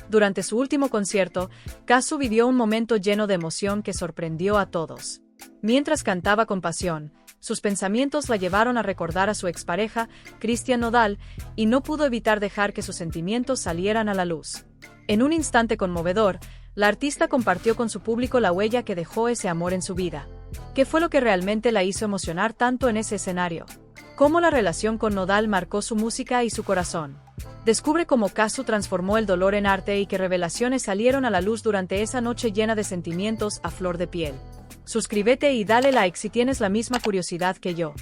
Durante su último concierto, Kazu vivió un momento lleno de emoción que sorprendió a todos. Mientras cantaba con pasión, sus pensamientos la llevaron a recordar a su expareja, Christian Nodal, y no pudo evitar dejar que sus sentimientos salieran a la luz. En un instante conmovedor, la artista compartió con su público la huella que dejó ese amor en su vida. ¿Qué fue lo que realmente la hizo emocionar tanto en ese escenario? ¿Cómo la relación con Nodal marcó su música y su corazón? Descubre cómo Kazu transformó el dolor en arte y qué revelaciones salieron a la luz durante esa noche llena de sentimientos a flor de piel. Suscríbete y dale like si tienes la misma curiosidad que yo.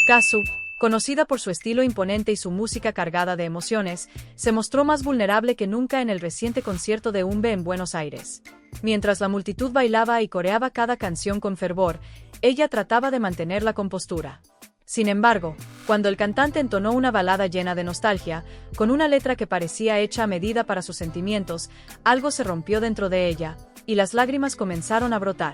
Kazu, conocida por su estilo imponente y su música cargada de emociones, se mostró más vulnerable que nunca en el reciente concierto de Umbe en Buenos Aires. Mientras la multitud bailaba y coreaba cada canción con fervor, ella trataba de mantener la compostura. Sin embargo, cuando el cantante entonó una balada llena de nostalgia, con una letra que parecía hecha a medida para sus sentimientos, algo se rompió dentro de ella, y las lágrimas comenzaron a brotar.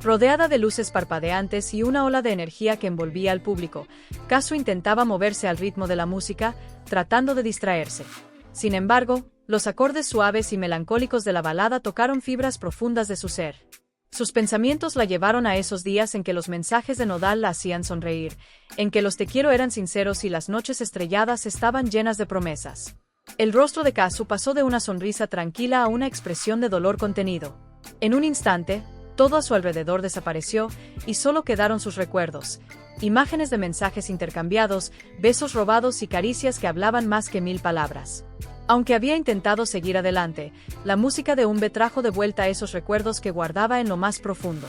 Rodeada de luces parpadeantes y una ola de energía que envolvía al público, Kazu intentaba moverse al ritmo de la música, tratando de distraerse. Sin embargo, los acordes suaves y melancólicos de la balada tocaron fibras profundas de su ser. Sus pensamientos la llevaron a esos días en que los mensajes de Nodal la hacían sonreír, en que los te quiero eran sinceros y las noches estrelladas estaban llenas de promesas. El rostro de Kazu pasó de una sonrisa tranquila a una expresión de dolor contenido. En un instante, todo a su alrededor desapareció y solo quedaron sus recuerdos, imágenes de mensajes intercambiados, besos robados y caricias que hablaban más que 1000 palabras. Aunque había intentado seguir adelante, la música de Umbe trajo de vuelta esos recuerdos que guardaba en lo más profundo.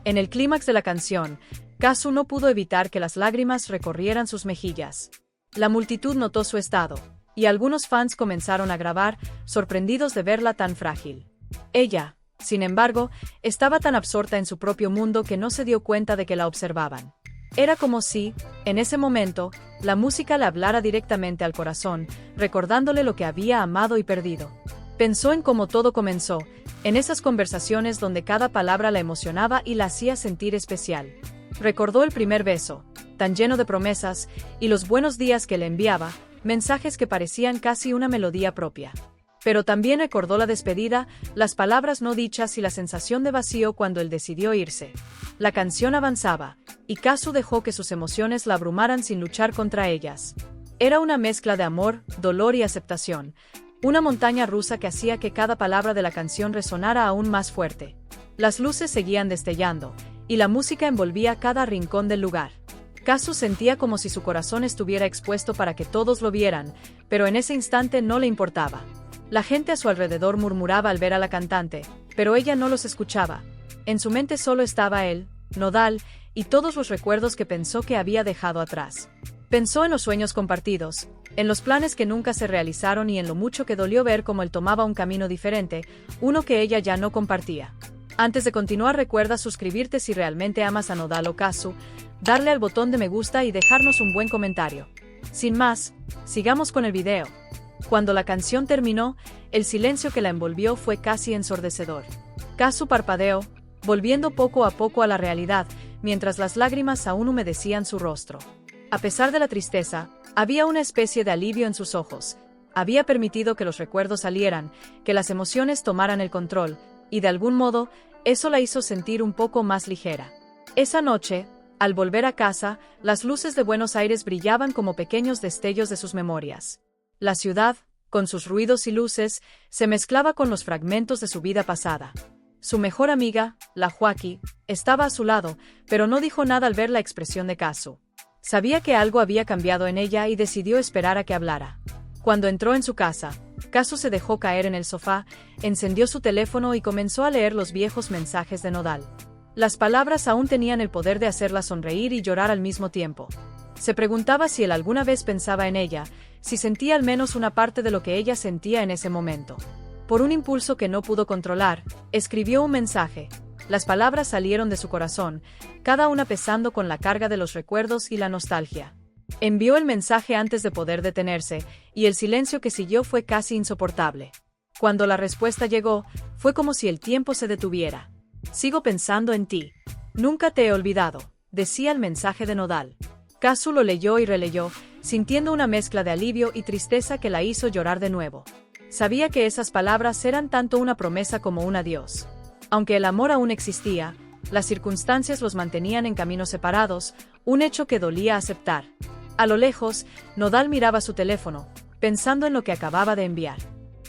En el clímax de la canción, Kazu no pudo evitar que las lágrimas recorrieran sus mejillas. La multitud notó su estado, y algunos fans comenzaron a grabar, sorprendidos de verla tan frágil. Ella, sin embargo, estaba tan absorta en su propio mundo que no se dio cuenta de que la observaban. Era como si, en ese momento, la música le hablara directamente al corazón, recordándole lo que había amado y perdido. Pensó en cómo todo comenzó, en esas conversaciones donde cada palabra la emocionaba y la hacía sentir especial. Recordó el primer beso, tan lleno de promesas, y los buenos días que le enviaba, mensajes que parecían casi una melodía propia. Pero también recordó la despedida, las palabras no dichas y la sensación de vacío cuando él decidió irse. La canción avanzaba, y Kazu dejó que sus emociones la abrumaran sin luchar contra ellas. Era una mezcla de amor, dolor y aceptación, una montaña rusa que hacía que cada palabra de la canción resonara aún más fuerte. Las luces seguían destellando, y la música envolvía cada rincón del lugar. Kazu sentía como si su corazón estuviera expuesto para que todos lo vieran, pero en ese instante no le importaba. La gente a su alrededor murmuraba al ver a la cantante, pero ella no los escuchaba. En su mente solo estaba él, Nodal, y todos los recuerdos que pensó que había dejado atrás. Pensó en los sueños compartidos, en los planes que nunca se realizaron y en lo mucho que dolió ver cómo él tomaba un camino diferente, uno que ella ya no compartía. Antes de continuar, recuerda suscribirte si realmente amas a Nodal o Kazu, darle al botón de me gusta y dejarnos un buen comentario. Sin más, sigamos con el video. Cuando la canción terminó, el silencio que la envolvió fue casi ensordecedor. Kazu parpadeó, volviendo poco a poco a la realidad, mientras las lágrimas aún humedecían su rostro. A pesar de la tristeza, había una especie de alivio en sus ojos. Había permitido que los recuerdos salieran, que las emociones tomaran el control, y de algún modo, eso la hizo sentir un poco más ligera. Esa noche, al volver a casa, las luces de Buenos Aires brillaban como pequeños destellos de sus memorias. La ciudad, con sus ruidos y luces, se mezclaba con los fragmentos de su vida pasada. Su mejor amiga, la Joaquí, estaba a su lado, pero no dijo nada al ver la expresión de Kazu. Sabía que algo había cambiado en ella y decidió esperar a que hablara. Cuando entró en su casa, Kazu se dejó caer en el sofá, encendió su teléfono y comenzó a leer los viejos mensajes de Nodal. Las palabras aún tenían el poder de hacerla sonreír y llorar al mismo tiempo. Se preguntaba si él alguna vez pensaba en ella, si sentía al menos una parte de lo que ella sentía en ese momento. Por un impulso que no pudo controlar, escribió un mensaje. Las palabras salieron de su corazón, cada una pesando con la carga de los recuerdos y la nostalgia. Envió el mensaje antes de poder detenerse, y el silencio que siguió fue casi insoportable. Cuando la respuesta llegó, fue como si el tiempo se detuviera. Sigo pensando en ti. Nunca te he olvidado, decía el mensaje de Nodal. Kazu lo leyó y releyó, sintiendo una mezcla de alivio y tristeza que la hizo llorar de nuevo. Sabía que esas palabras eran tanto una promesa como un adiós. Aunque el amor aún existía, las circunstancias los mantenían en caminos separados, un hecho que dolía aceptar. A lo lejos, Nodal miraba su teléfono, pensando en lo que acababa de enviar.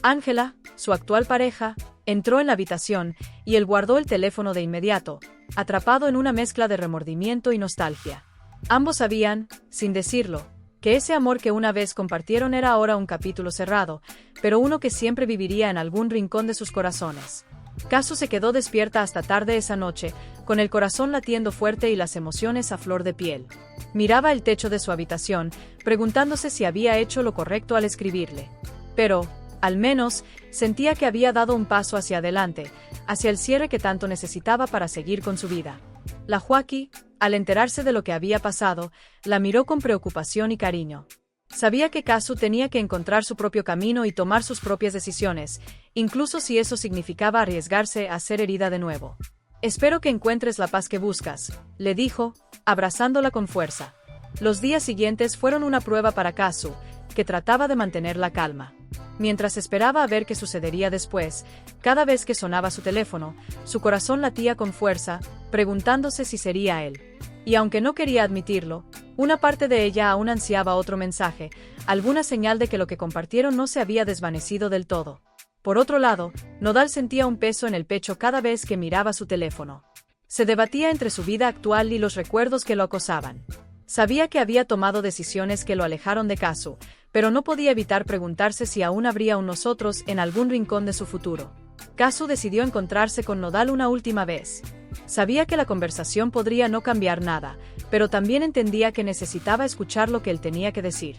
Ángela, su actual pareja, entró en la habitación y él guardó el teléfono de inmediato, atrapado en una mezcla de remordimiento y nostalgia. Ambos sabían, sin decirlo, que ese amor que una vez compartieron era ahora un capítulo cerrado, pero uno que siempre viviría en algún rincón de sus corazones. Kazu se quedó despierta hasta tarde esa noche, con el corazón latiendo fuerte y las emociones a flor de piel. Miraba el techo de su habitación, preguntándose si había hecho lo correcto al escribirle. Pero, al menos, sentía que había dado un paso hacia adelante, hacia el cierre que tanto necesitaba para seguir con su vida. La Joaquí, al enterarse de lo que había pasado, la miró con preocupación y cariño. Sabía que Kazu tenía que encontrar su propio camino y tomar sus propias decisiones, incluso si eso significaba arriesgarse a ser herida de nuevo. «Espero que encuentres la paz que buscas», le dijo, abrazándola con fuerza. Los días siguientes fueron una prueba para Kazu, que trataba de mantener la calma. Mientras esperaba a ver qué sucedería después, cada vez que sonaba su teléfono, su corazón latía con fuerza, preguntándose si sería él. Y aunque no quería admitirlo, una parte de ella aún ansiaba otro mensaje, alguna señal de que lo que compartieron no se había desvanecido del todo. Por otro lado, Nodal sentía un peso en el pecho cada vez que miraba su teléfono. Se debatía entre su vida actual y los recuerdos que lo acosaban. Sabía que había tomado decisiones que lo alejaron de Kazu, pero no podía evitar preguntarse si aún habría un nosotros en algún rincón de su futuro. Kazu decidió encontrarse con Nodal una última vez. Sabía que la conversación podría no cambiar nada, pero también entendía que necesitaba escuchar lo que él tenía que decir.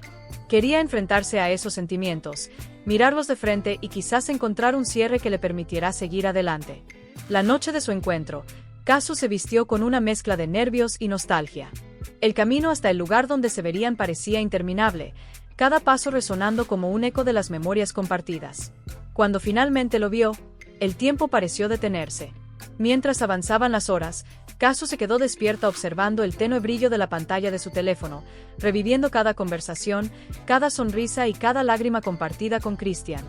Quería enfrentarse a esos sentimientos, mirarlos de frente y quizás encontrar un cierre que le permitiera seguir adelante. La noche de su encuentro, Kazu se vistió con una mezcla de nervios y nostalgia. El camino hasta el lugar donde se verían parecía interminable, cada paso resonando como un eco de las memorias compartidas. Cuando finalmente lo vio, el tiempo pareció detenerse. Mientras avanzaban las horas, Kazu se quedó despierta observando el tenue brillo de la pantalla de su teléfono, reviviendo cada conversación, cada sonrisa y cada lágrima compartida con Christian.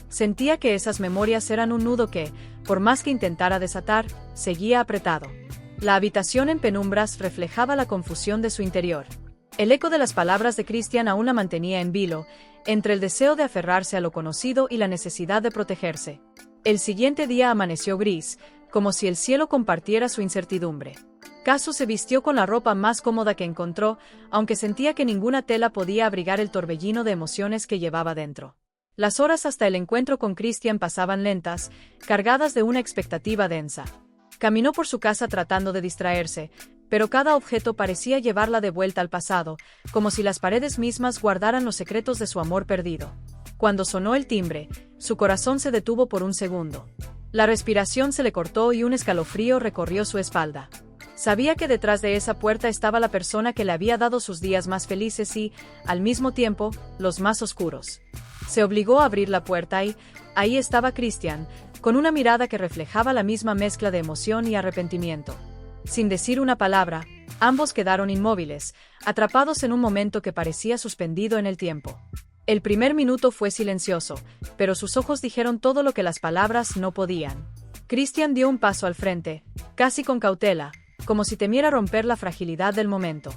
Sentía que esas memorias eran un nudo que, por más que intentara desatar, seguía apretado. La habitación en penumbras reflejaba la confusión de su interior. El eco de las palabras de Christian aún la mantenía en vilo, entre el deseo de aferrarse a lo conocido y la necesidad de protegerse. El siguiente día amaneció gris, como si el cielo compartiera su incertidumbre. Kazu se vistió con la ropa más cómoda que encontró, aunque sentía que ninguna tela podía abrigar el torbellino de emociones que llevaba dentro. Las horas hasta el encuentro con Christian pasaban lentas, cargadas de una expectativa densa. Caminó por su casa tratando de distraerse, pero cada objeto parecía llevarla de vuelta al pasado, como si las paredes mismas guardaran los secretos de su amor perdido. Cuando sonó el timbre, su corazón se detuvo por un segundo. La respiración se le cortó y un escalofrío recorrió su espalda. Sabía que detrás de esa puerta estaba la persona que le había dado sus días más felices y, al mismo tiempo, los más oscuros. Se obligó a abrir la puerta y, ahí estaba Christian, con una mirada que reflejaba la misma mezcla de emoción y arrepentimiento. Sin decir una palabra, ambos quedaron inmóviles, atrapados en un momento que parecía suspendido en el tiempo. El primer minuto fue silencioso, pero sus ojos dijeron todo lo que las palabras no podían. Christian dio un paso al frente, casi con cautela, como si temiera romper la fragilidad del momento.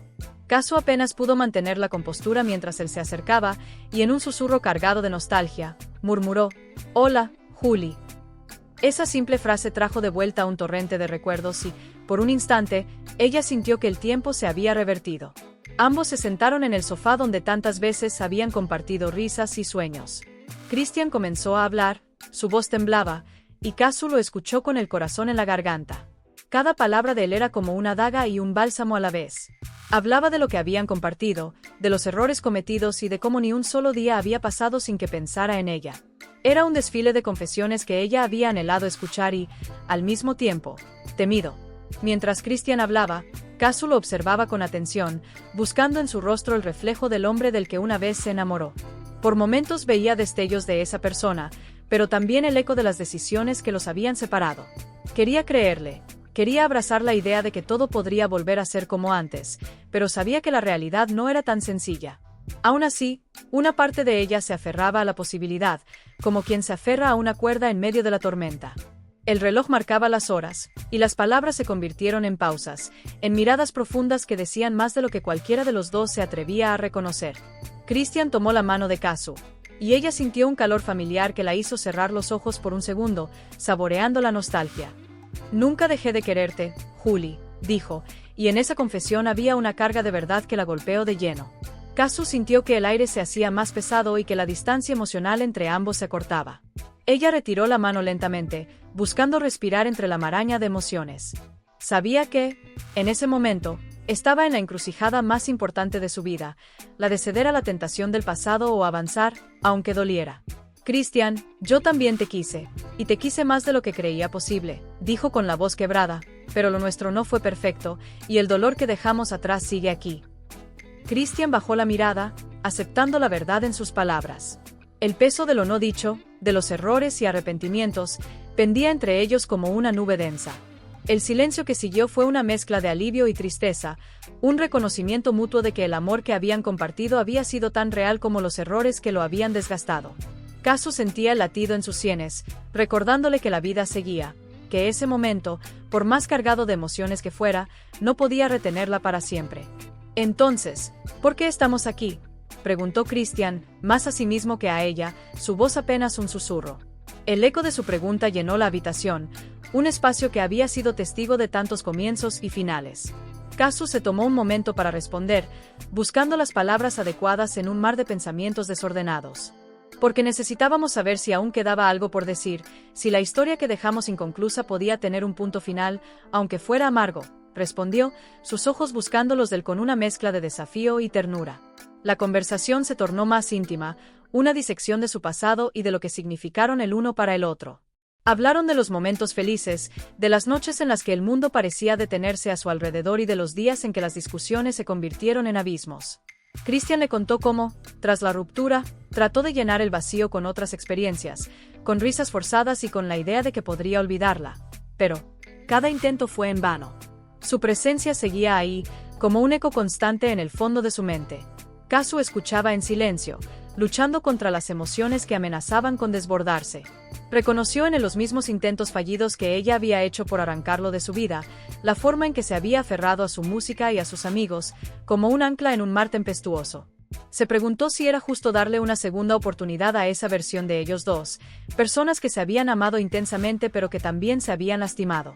Kazu apenas pudo mantener la compostura mientras él se acercaba, y en un susurro cargado de nostalgia, murmuró: «Hola, Julie». Esa simple frase trajo de vuelta un torrente de recuerdos y, por un instante, ella sintió que el tiempo se había revertido. Ambos se sentaron en el sofá donde tantas veces habían compartido risas y sueños. Christian comenzó a hablar, su voz temblaba, y Kazu lo escuchó con el corazón en la garganta. Cada palabra de él era como una daga y un bálsamo a la vez. Hablaba de lo que habían compartido, de los errores cometidos y de cómo ni un solo día había pasado sin que pensara en ella. Era un desfile de confesiones que ella había anhelado escuchar y, al mismo tiempo, temido. Mientras Christian hablaba, Kazu lo observaba con atención, buscando en su rostro el reflejo del hombre del que una vez se enamoró. Por momentos veía destellos de esa persona, pero también el eco de las decisiones que los habían separado. Quería creerle, quería abrazar la idea de que todo podría volver a ser como antes, pero sabía que la realidad no era tan sencilla. Aún así, una parte de ella se aferraba a la posibilidad, como quien se aferra a una cuerda en medio de la tormenta. El reloj marcaba las horas, y las palabras se convirtieron en pausas, en miradas profundas que decían más de lo que cualquiera de los dos se atrevía a reconocer. Christian tomó la mano de Kazu, y ella sintió un calor familiar que la hizo cerrar los ojos por un segundo, saboreando la nostalgia. «Nunca dejé de quererte, Julie», dijo, y en esa confesión había una carga de verdad que la golpeó de lleno. Kazu sintió que el aire se hacía más pesado y que la distancia emocional entre ambos se acortaba. Ella retiró la mano lentamente, buscando respirar entre la maraña de emociones. Sabía que, en ese momento, estaba en la encrucijada más importante de su vida, la de ceder a la tentación del pasado o avanzar, aunque doliera. «Christian, yo también te quise, y te quise más de lo que creía posible», dijo con la voz quebrada, «pero lo nuestro no fue perfecto, y el dolor que dejamos atrás sigue aquí». Christian bajó la mirada, aceptando la verdad en sus palabras. El peso de lo no dicho, de los errores y arrepentimientos, pendía entre ellos como una nube densa. El silencio que siguió fue una mezcla de alivio y tristeza, un reconocimiento mutuo de que el amor que habían compartido había sido tan real como los errores que lo habían desgastado. Kazu sentía el latido en sus sienes, recordándole que la vida seguía, que ese momento, por más cargado de emociones que fuera, no podía retenerla para siempre. «Entonces, ¿por qué estamos aquí?», preguntó Christian, más a sí mismo que a ella, su voz apenas un susurro. El eco de su pregunta llenó la habitación, un espacio que había sido testigo de tantos comienzos y finales. Kazu se tomó un momento para responder, buscando las palabras adecuadas en un mar de pensamientos desordenados. «Porque necesitábamos saber si aún quedaba algo por decir, si la historia que dejamos inconclusa podía tener un punto final, aunque fuera amargo», respondió, sus ojos buscando los del con una mezcla de desafío y ternura. La conversación se tornó más íntima, una disección de su pasado y de lo que significaron el uno para el otro. Hablaron de los momentos felices, de las noches en las que el mundo parecía detenerse a su alrededor y de los días en que las discusiones se convirtieron en abismos. Christian le contó cómo, tras la ruptura, trató de llenar el vacío con otras experiencias, con risas forzadas y con la idea de que podría olvidarla. Pero cada intento fue en vano. Su presencia seguía ahí, como un eco constante en el fondo de su mente. Kazu escuchaba en silencio, luchando contra las emociones que amenazaban con desbordarse. Reconoció en los mismos intentos fallidos que ella había hecho por arrancarlo de su vida, la forma en que se había aferrado a su música y a sus amigos, como un ancla en un mar tempestuoso. Se preguntó si era justo darle una segunda oportunidad a esa versión de ellos dos, personas que se habían amado intensamente pero que también se habían lastimado.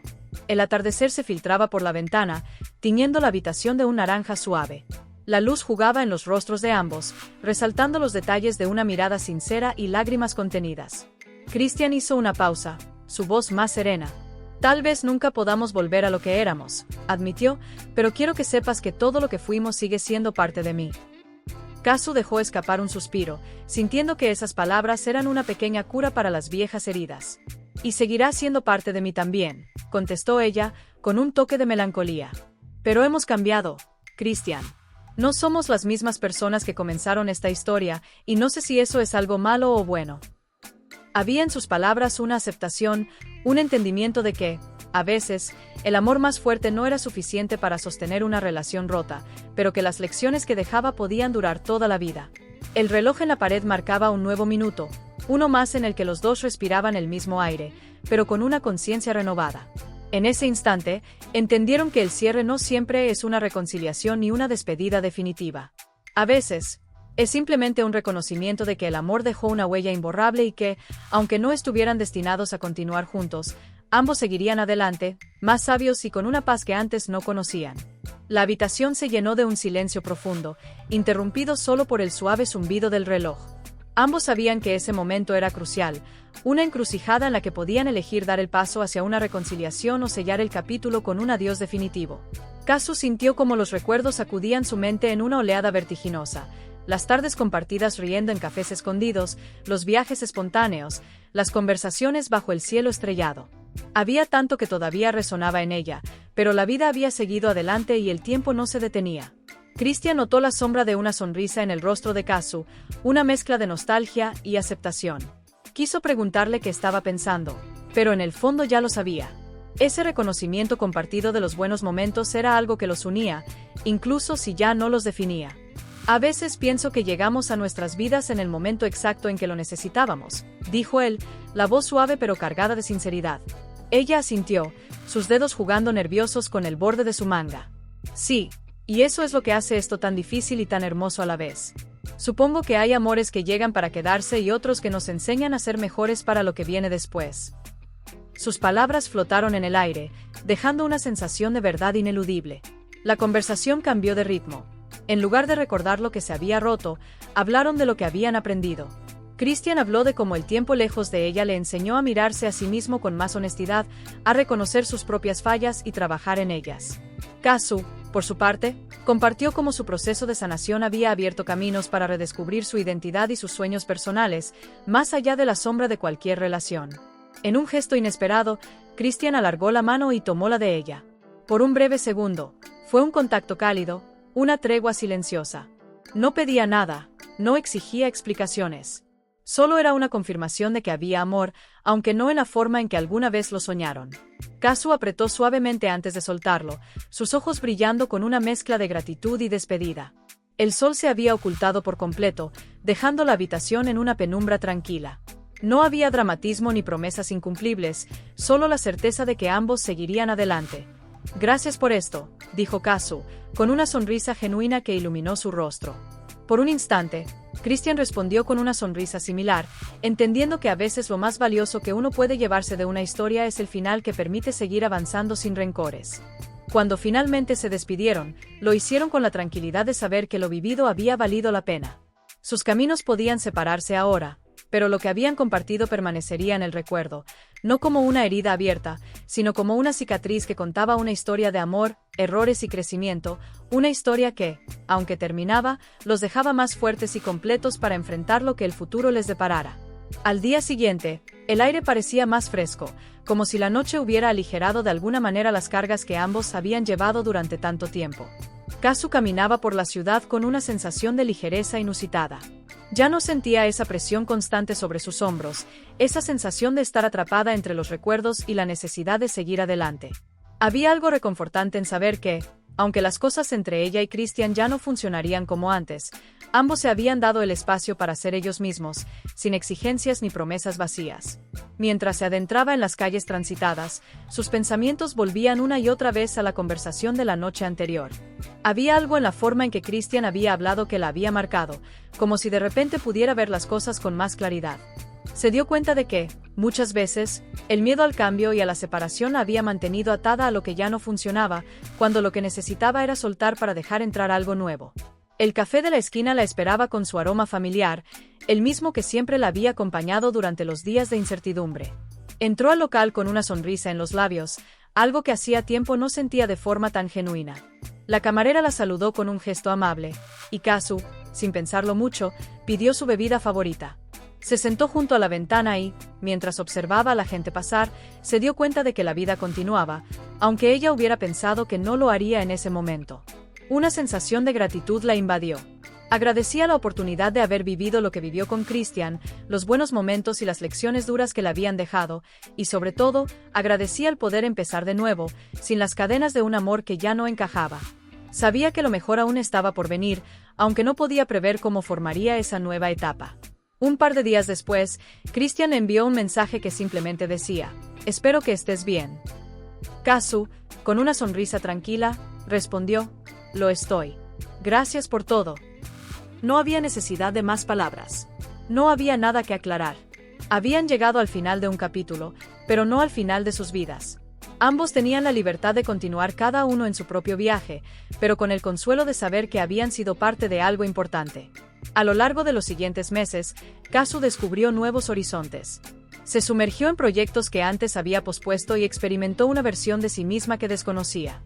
El atardecer se filtraba por la ventana, tiñendo la habitación de un naranja suave. La luz jugaba en los rostros de ambos, resaltando los detalles de una mirada sincera y lágrimas contenidas. Christian hizo una pausa, su voz más serena. «Tal vez nunca podamos volver a lo que éramos», admitió, «pero quiero que sepas que todo lo que fuimos sigue siendo parte de mí». Kazu dejó escapar un suspiro, sintiendo que esas palabras eran una pequeña cura para las viejas heridas. «Y seguirá siendo parte de mí también», contestó ella, con un toque de melancolía. «Pero hemos cambiado, Christian. No somos las mismas personas que comenzaron esta historia, y no sé si eso es algo malo o bueno». Había en sus palabras una aceptación, un entendimiento de que, a veces, el amor más fuerte no era suficiente para sostener una relación rota, pero que las lecciones que dejaba podían durar toda la vida. El reloj en la pared marcaba un nuevo minuto, uno más en el que los dos respiraban el mismo aire, pero con una conciencia renovada. En ese instante, entendieron que el cierre no siempre es una reconciliación ni una despedida definitiva. A veces, es simplemente un reconocimiento de que el amor dejó una huella imborrable y que, aunque no estuvieran destinados a continuar juntos, ambos seguirían adelante, más sabios y con una paz que antes no conocían. La habitación se llenó de un silencio profundo, interrumpido solo por el suave zumbido del reloj. Ambos sabían que ese momento era crucial, una encrucijada en la que podían elegir dar el paso hacia una reconciliación o sellar el capítulo con un adiós definitivo. Kazu sintió como los recuerdos sacudían su mente en una oleada vertiginosa. Las tardes compartidas riendo en cafés escondidos, los viajes espontáneos, las conversaciones bajo el cielo estrellado. Había tanto que todavía resonaba en ella, pero la vida había seguido adelante y el tiempo no se detenía. Christian notó la sombra de una sonrisa en el rostro de Kazu, una mezcla de nostalgia y aceptación. Quiso preguntarle qué estaba pensando, pero en el fondo ya lo sabía. Ese reconocimiento compartido de los buenos momentos era algo que los unía, incluso si ya no los definía. A veces pienso que llegamos a nuestras vidas en el momento exacto en que lo necesitábamos, dijo él, la voz suave pero cargada de sinceridad. Ella asintió, sus dedos jugando nerviosos con el borde de su manga. Sí, y eso es lo que hace esto tan difícil y tan hermoso a la vez. Supongo que hay amores que llegan para quedarse y otros que nos enseñan a ser mejores para lo que viene después. Sus palabras flotaron en el aire, dejando una sensación de verdad ineludible. La conversación cambió de ritmo. En lugar de recordar lo que se había roto, hablaron de lo que habían aprendido. Christian habló de cómo el tiempo lejos de ella le enseñó a mirarse a sí mismo con más honestidad, a reconocer sus propias fallas y trabajar en ellas. Kazu, por su parte, compartió cómo su proceso de sanación había abierto caminos para redescubrir su identidad y sus sueños personales, más allá de la sombra de cualquier relación. En un gesto inesperado, Christian alargó la mano y tomó la de ella. Por un breve segundo, fue un contacto cálido, una tregua silenciosa. No pedía nada, no exigía explicaciones. Solo era una confirmación de que había amor, aunque no en la forma en que alguna vez lo soñaron. Kazu apretó suavemente antes de soltarlo, sus ojos brillando con una mezcla de gratitud y despedida. El sol se había ocultado por completo, dejando la habitación en una penumbra tranquila. No había dramatismo ni promesas incumplibles, solo la certeza de que ambos seguirían adelante. Gracias por esto, dijo Kazu, con una sonrisa genuina que iluminó su rostro. Por un instante, Christian respondió con una sonrisa similar, entendiendo que a veces lo más valioso que uno puede llevarse de una historia es el final que permite seguir avanzando sin rencores. Cuando finalmente se despidieron, lo hicieron con la tranquilidad de saber que lo vivido había valido la pena. Sus caminos podían separarse ahora, pero lo que habían compartido permanecería en el recuerdo, no como una herida abierta, sino como una cicatriz que contaba una historia de amor, errores y crecimiento, una historia que, aunque terminaba, los dejaba más fuertes y completos para enfrentar lo que el futuro les deparara. Al día siguiente, el aire parecía más fresco, como si la noche hubiera aligerado de alguna manera las cargas que ambos habían llevado durante tanto tiempo. Kazu caminaba por la ciudad con una sensación de ligereza inusitada. Ya no sentía esa presión constante sobre sus hombros, esa sensación de estar atrapada entre los recuerdos y la necesidad de seguir adelante. Había algo reconfortante en saber que, aunque las cosas entre ella y Christian ya no funcionarían como antes, ambos se habían dado el espacio para ser ellos mismos, sin exigencias ni promesas vacías. Mientras se adentraba en las calles transitadas, sus pensamientos volvían una y otra vez a la conversación de la noche anterior. Había algo en la forma en que Christian había hablado que la había marcado, como si de repente pudiera ver las cosas con más claridad. Se dio cuenta de que, muchas veces, el miedo al cambio y a la separación la había mantenido atada a lo que ya no funcionaba, cuando lo que necesitaba era soltar para dejar entrar algo nuevo. El café de la esquina la esperaba con su aroma familiar, el mismo que siempre la había acompañado durante los días de incertidumbre. Entró al local con una sonrisa en los labios, algo que hacía tiempo no sentía de forma tan genuina. La camarera la saludó con un gesto amable, y Kazu, sin pensarlo mucho, pidió su bebida favorita. Se sentó junto a la ventana y, mientras observaba a la gente pasar, se dio cuenta de que la vida continuaba, aunque ella hubiera pensado que no lo haría en ese momento. Una sensación de gratitud la invadió. Agradecía la oportunidad de haber vivido lo que vivió con Christian, los buenos momentos y las lecciones duras que le habían dejado, y sobre todo, agradecía el poder empezar de nuevo, sin las cadenas de un amor que ya no encajaba. Sabía que lo mejor aún estaba por venir, aunque no podía prever cómo formaría esa nueva etapa. Un par de días después, Christian envió un mensaje que simplemente decía: «Espero que estés bien». Kazu, con una sonrisa tranquila, respondió: «Lo estoy. Gracias por todo». No había necesidad de más palabras. No había nada que aclarar. Habían llegado al final de un capítulo, pero no al final de sus vidas. Ambos tenían la libertad de continuar cada uno en su propio viaje, pero con el consuelo de saber que habían sido parte de algo importante. A lo largo de los siguientes meses, Kazu descubrió nuevos horizontes. Se sumergió en proyectos que antes había pospuesto y experimentó una versión de sí misma que desconocía.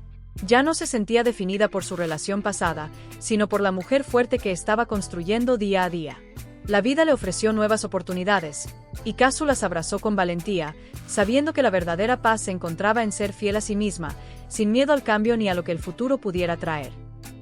Ya no se sentía definida por su relación pasada, sino por la mujer fuerte que estaba construyendo día a día. La vida le ofreció nuevas oportunidades, y Kazu las abrazó con valentía, sabiendo que la verdadera paz se encontraba en ser fiel a sí misma, sin miedo al cambio ni a lo que el futuro pudiera traer.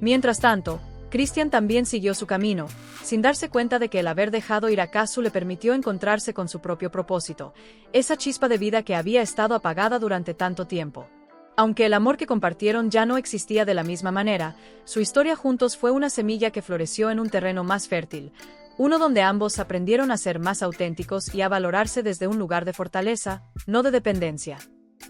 Mientras tanto, Christian también siguió su camino, sin darse cuenta de que el haber dejado ir a Kazu le permitió encontrarse con su propio propósito, esa chispa de vida que había estado apagada durante tanto tiempo. Aunque el amor que compartieron ya no existía de la misma manera, su historia juntos fue una semilla que floreció en un terreno más fértil, uno donde ambos aprendieron a ser más auténticos y a valorarse desde un lugar de fortaleza, no de dependencia.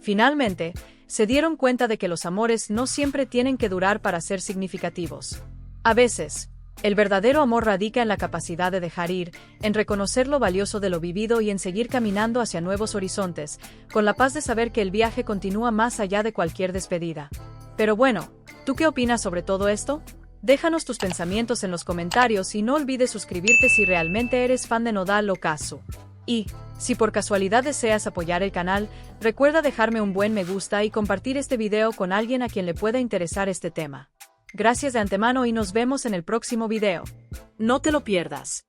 Finalmente, se dieron cuenta de que los amores no siempre tienen que durar para ser significativos. A veces, el verdadero amor radica en la capacidad de dejar ir, en reconocer lo valioso de lo vivido y en seguir caminando hacia nuevos horizontes, con la paz de saber que el viaje continúa más allá de cualquier despedida. Pero bueno, ¿tú qué opinas sobre todo esto? Déjanos tus pensamientos en los comentarios y no olvides suscribirte si realmente eres fan de Nodal o Kazu. Y, si por casualidad deseas apoyar el canal, recuerda dejarme un buen me gusta y compartir este video con alguien a quien le pueda interesar este tema. Gracias de antemano y nos vemos en el próximo video. No te lo pierdas.